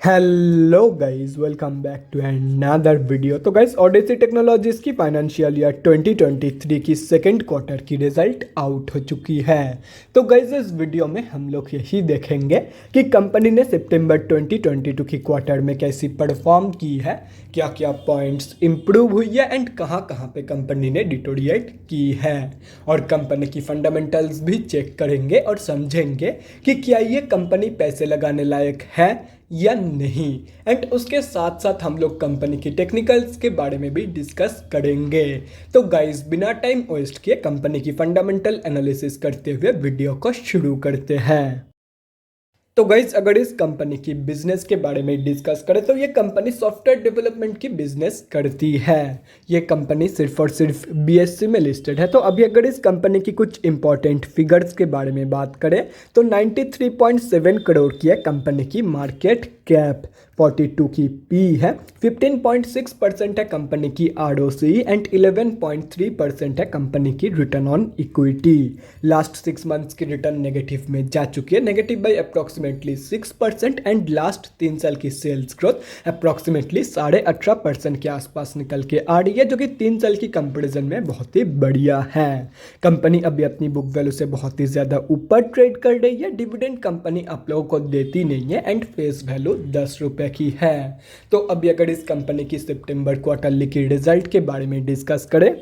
Hello guys, welcome back to another video. तो guys, Odyssey technologies की financial year 2023 की second quarter की result out हो चुकी है। तो गाइस, इस वीडियो में हम लोग यही देखेंगे कि कंपनी ने सितंबर 2022 की क्वार्टर में कैसी परफॉर्म की है, क्या क्या पॉइंट्स इंप्रूव हुई है एंड कहाँ कहाँ पे कंपनी ने डिटोरिएट की है। और कंपनी की फंडामेंटल्स भी चेक करेंगे और समझेंगे कि क्या ये कंपनी पैसे लगाने लायक है या नहीं। एंड उसके साथ साथ हम लोग कंपनी की टेक्निकल्स के बारे में भी डिस्कस करेंगे। तो गाइस, बिना टाइम वेस्ट किए कंपनी की फंडामेंटल एनालिसिस करते हुए वीडियो को शुरू करते हैं। तो गाइज, अगर इस कंपनी की बिजनेस के बारे में डिस्कस करें तो ये कंपनी सॉफ्टवेयर डेवलपमेंट की बिजनेस करती है। ये कंपनी सिर्फ और सिर्फ बीएससी में लिस्टेड है। तो अभी अगर इस कंपनी की कुछ इंपॉर्टेंट फिगर्स के बारे में बात करें तो 93.7 करोड़ की है कंपनी की मार्केट कैप, 42 की पी है, 15.6% है कंपनी की आरओसी एंड 11.3% है कंपनी की return on equity. Last 6 months की रिटर्न नेगेटिव में जा चुकी है, negative by approximately 6%। And last 3 साल की सेल्स ग्रोथ अप्रॉक्सीमेटली 18.5% के आसपास निकल के आ रही है, जो कि 3 साल की कंपेरिजन में बहुत ही बढ़िया है। कंपनी अभी अपनी बुक वैल्यू से बहुत ही ज़्यादा ऊपर ट्रेड कर रही है। डिविडेंड कंपनी आप लोगों को देती नहीं है एंड फेस वैल्यू 10 रुपये की है। तो अभी अगर इस कंपनी की सितंबर क्वार्टरली की रिजल्ट के बारे में डिस्कस करें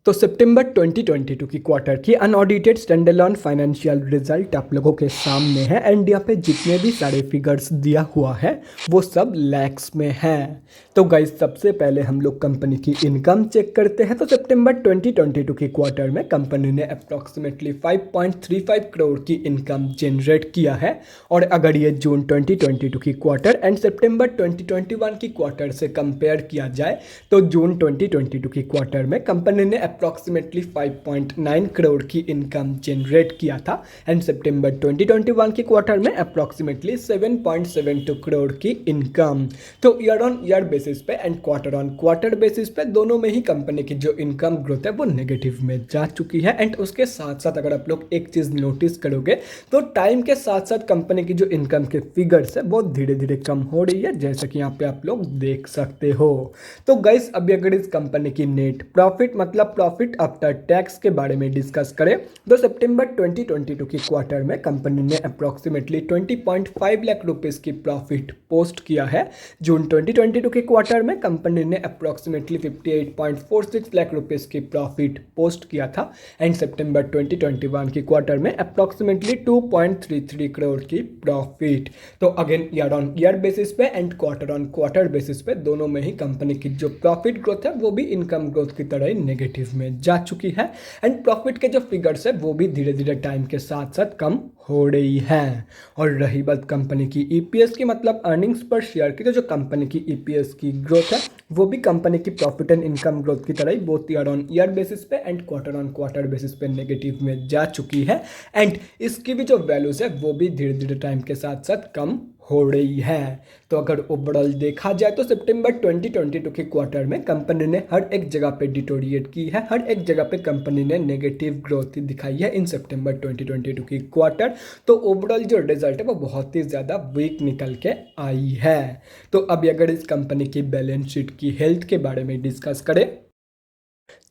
तो सितंबर 2022 की क्वार्टर की अनऑडिटेड स्टैंडअलोन फाइनेंशियल रिजल्ट आप लोगों के सामने है। एंड यहाँ पे जितने भी सारे फिगर्स दिया हुआ है वो सब लैक्स में है। तो गाइस, सबसे पहले हम लोग कंपनी की इनकम चेक करते हैं। तो सितंबर 2022 की क्वार्टर में कंपनी ने अप्रॉक्सीमेटली 5.35 करोड़ की इनकम जनरेट किया है। और अगर ये जून 2022 की क्वार्टर एंड सितंबर 2021 की क्वार्टर से कंपेयर किया जाए तो जून 2022 की क्वार्टर में कंपनी ने अप्रॉक्सीमेटली 5.9 करोड़ की इनकम जनरेट किया था एंड सितंबर 2021 की क्वार्टर में अप्रॉक्सीमेटली 7.72 करोड़ की इनकम। तो ईयर ऑन ईयर बेसिस पे and quarter on quarter basis पे दोनों में ही कंपनी की जो इनकम ग्रोथ है वो नेगेटिव में जा चुकी है। एंड उसके साथ साथ अगर आप लोग एक चीज़ नोटिस करोगे तो टाइम के साथ साथ कंपनी की जो इनकम के फिगर्स है वो धीरे धीरे कम हो रही है, जैसे कि यहाँ पे आप लोग देख सकते हो। तो गाइस, अभी अगर इस कंपनी की नेट प्रॉफिट मतलब प्रॉफिट आफ्टर टैक्स के बारे में डिस्कस करें तो सितंबर 2022 की क्वार्टर में कंपनी ने अप्रॉक्सीमेटली 20.5 लाख रुपीस की प्रॉफिट पोस्ट किया है। जून 2022 के क्वार्टर में कंपनी ने अप्रॉक्सीमेटली 58.46 लाख रुपीस की प्रॉफिट पोस्ट किया था एंड सितंबर 2021 की क्वार्टर में अप्रॉक्सीमेटली 2.33 करोड़ की प्रॉफिट। तो again year on year basis पे and quarter on quarter basis पे दोनों में ही कंपनी की जो प्रॉफिट ग्रोथ है वो भी इनकम ग्रोथ की तरह ही नेगेटिव में जा चुकी है। एंड प्रॉफिट के जो फिगर्स है वो भी धीरे धीरे टाइम के साथ साथ कम हो रही है। और रही बात कंपनी की ईपीएस की मतलब अर्निंग्स पर शेयर की, तो जो कंपनी की ईपीएस की ग्रोथ है वो भी कंपनी की प्रॉफिट एंड इनकम ग्रोथ की तरह ही both year on year basis पे and quarter on quarter basis पे नेगेटिव में जा चुकी है। एंड इसकी भी जो वैल्यूज है वो भी धीरे धीरे टाइम के साथ साथ कम हो रही है। तो अगर ओवरऑल देखा जाए तो सितंबर 2022 के क्वार्टर में कंपनी ने हर एक जगह पे डिटोरिएट की है, हर एक जगह पे कंपनी ने नेगेटिव ग्रोथ दिखाई है इन सितंबर 2022 की क्वार्टर। तो ओवरऑल जो रिजल्ट है वो बहुत ही ज़्यादा वीक निकल के आई है। तो अभी अगर इस कंपनी की बैलेंस शीट की हेल्थ के बारे में डिस्कस करें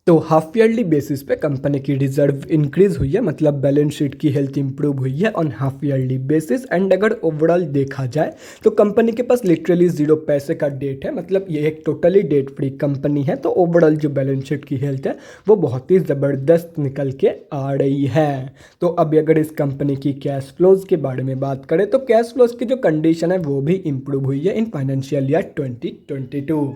तो हाफ ईयरली बेसिस पे कंपनी की रिजर्व इंक्रीज हुई है, मतलब बैलेंस शीट की हेल्थ इंप्रूव हुई है on half yearly basis. And अगर ओवरऑल देखा जाए तो कंपनी के पास लिटरली 0 पैसे का डेट है, मतलब ये एक टोटली डेट फ्री कंपनी है। तो ओवरऑल जो बैलेंस शीट की हेल्थ है वो बहुत ही ज़बरदस्त निकल के आ रही है। तो अभी अगर इस कंपनी की कैश फ्लोज के बारे में बात करें तो कैश फ्लोज की जो कंडीशन है वो भी इंप्रूव हुई है इन फाइनेंशियल ईयर 2022।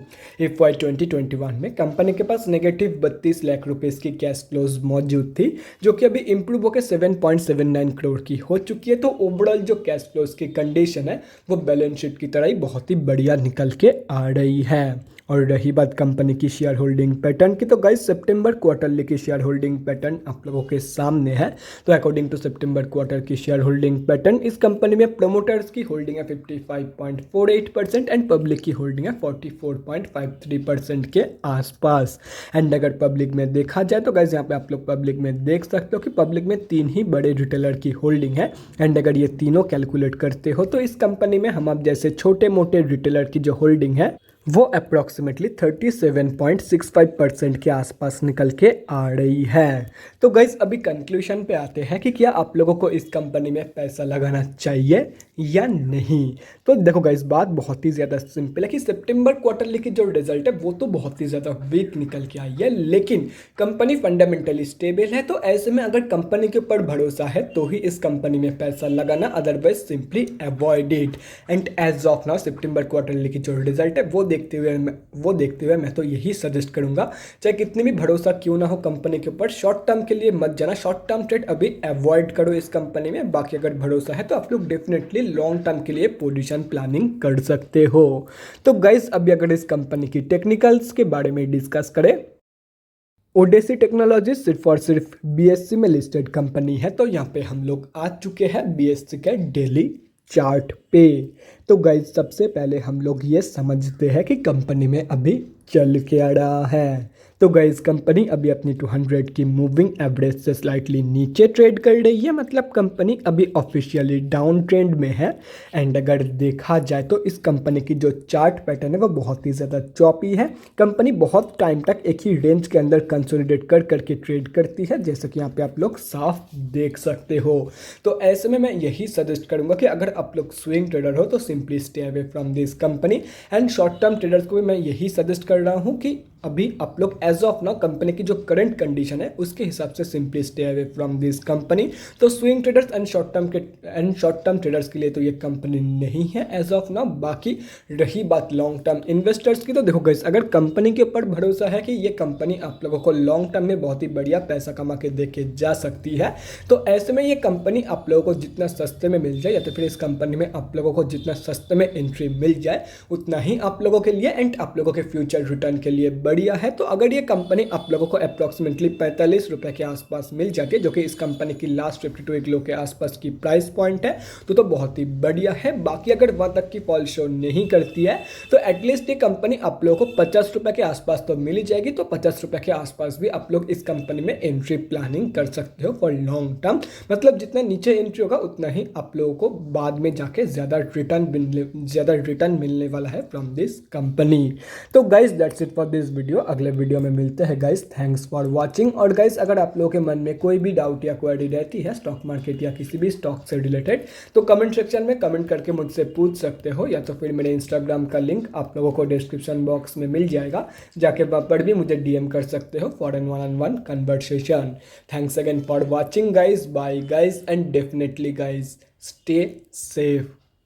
FY 2021 में कंपनी के पास नेगेटिव 32 लाख रुपीस की कैश फ्लोज मौजूद थी, जो कि अभी इंप्रूव होकर 7.79 करोड़ की हो चुकी है। तो ओवरऑल जो कैश फ्लोज की कंडीशन है वो बैलेंस शीट की तरह ही बहुत ही बढ़िया निकल के आ रही है। और रही बात कंपनी की शेयर होल्डिंग पैटर्न की, तो गाइस सितंबर क्वार्टरली की शेयर होल्डिंग पैटर्न आप लोगों के सामने है। तो अकॉर्डिंग टू सितंबर क्वार्टर की शेयर होल्डिंग पैटर्न, इस कंपनी में प्रोमोटर्स की होल्डिंग है 55.48% एंड पब्लिक की होल्डिंग है 44.53% के आसपास। एंड अगर पब्लिक में देखा जाए तो गाइस यहाँ पे आप लोग पब्लिक में देख सकते हो कि पब्लिक में 3 ही बड़े रिटेलर की होल्डिंग है। एंड अगर ये तीनों कैलकुलेट करते हो तो इस कंपनी में हम आप जैसे छोटे मोटे रिटेलर की जो होल्डिंग है वो अप्रॉक्सीमेटली 37.65% के आसपास निकल के आ रही है। तो गाइज अभी कंक्लूजन पे आते हैं कि क्या आप लोगों को इस कंपनी में पैसा लगाना चाहिए या नहीं। तो देखो गाइज बात बहुत ही ज़्यादा सिंपल है कि सितंबर क्वार्टरली की जो रिजल्ट है वो तो बहुत ही ज़्यादा वीक निकल के आई है, लेकिन कंपनी फंडामेंटली स्टेबल है। तो ऐसे में अगर कंपनी के ऊपर भरोसा है तो ही इस कंपनी में पैसा लगाना, otherwise simply avoid it. And as of now सितंबर क्वार्टरली की जो रिजल्ट है वो देखते हुए मैं तो यही सजेस्ट करूंगा, चाहे कितनी भी भरोसा क्यों ना हो कंपनी के ऊपर, शॉर्ट टर्म के लिए मत जाना, शॉर्ट टर्म ट्रेड अभी अवॉइड करो इस कंपनी में। बाकी अगर भरोसा है तो आप लोग डेफिनेटली लॉन्ग टर्म के लिए पोजीशन प्लानिंग कर सकते हो। तो गाइस अभी अगर इस कंपनी की टेक्निकल्स के बारे में डिस्कस करें, ओडेसी टेक्नोलॉजी सिर्फ और सिर्फ बीएससी में लिस्टेड कंपनी है। तो यहाँ पे हम लोग आ चुके हैं बीएससी के डेली चार्ट पे। तो गाइज सबसे पहले हम लोग ये समझते हैं कि कंपनी में अभी चल क्या रहा है। तो गाइज कंपनी अभी अपनी 200 की मूविंग एवरेज से स्लाइटली नीचे ट्रेड कर रही है, मतलब कंपनी अभी ऑफिशियली डाउन ट्रेंड में है। एंड अगर देखा जाए तो इस कंपनी की जो चार्ट पैटर्न है वो बहुत ही ज़्यादा चॉपी है। कंपनी बहुत टाइम तक एक ही रेंज के अंदर कंसोलिडेट कर करके ट्रेड करती है, जैसे कि यहाँ पे आप लोग साफ देख सकते हो। तो ऐसे में मैं यही सजेस्ट करूँगा कि अगर आप लोग स्विंग ट्रेडर हो तो simply stay away from this company. And short term traders को भी मैं यही सजेस्ट कर रहा हूँ कि अभी आप लोग एज ऑफ नाउ कंपनी की जो करंट कंडीशन है उसके हिसाब से simply stay away from this company. तो swing traders and short term traders के लिए तो ये कंपनी नहीं है एज ऑफ नाउ। बाकी रही बात लॉन्ग टर्म इन्वेस्टर्स की, तो देखो गाइस अगर कंपनी के ऊपर भरोसा है कि ये कंपनी आप लोगों को लॉन्ग टर्म में बहुत ही बढ़िया पैसा कमा के दे के जा सकती है, तो ऐसे में ये कंपनी आप लोगों को जितना सस्ते में मिल जाए या तो फिर इस कंपनी में आप लोगों को जितना सस्ते में एंट्री मिल जाए उतना ही आप लोगों के लिए एंड आप लोगों के फ्यूचर रिटर्न के लिए बढ़िया है। तो अगर ये कंपनी आप लोगों को अप्रॉक्सीमेटली 45 रुपये के आसपास मिल जाती है, जो कि इस कंपनी की लास्ट 52 वीक लो के आसपास की प्राइस पॉइंट है, तो बहुत ही बढ़िया है। बाकी अगर वहाँ तक की फॉल शो नहीं करती है तो एटलीस्ट ये कंपनी आप लोगों को 50 रुपये के आसपास तो मिल जाएगी। तो 50 रुपये के आसपास भी आप लोग इस कंपनी में एंट्री प्लानिंग कर सकते हो फॉर लॉन्ग टर्म। मतलब जितना नीचे एंट्री होगा उतना ही आप लोगों को बाद में जाके ज़्यादा रिटर्न मिलने वाला है फ्रॉम दिस कंपनी। तो guys that's it for this video. अगले वीडियो में मिलते हैं गाइज। Thanks for watching. और गाइज अगर आप लोगों के मन में कोई भी डाउट या क्वेरी रहती है स्टॉक मार्केट या किसी भी स्टॉक से रिलेटेड, तो कमेंट सेक्शन में कमेंट करके मुझसे पूछ सकते हो, या तो फिर मेरे इंस्टाग्राम का लिंक आप लोगों को डिस्क्रिप्शन बॉक्स में मिल जाएगा, जाके वहाँ पर भी मुझे डीएम कर सकते हो फॉर एन वन-on-one conversation. Thanks again for watching guys, bye guys, and definitely guys stay safe.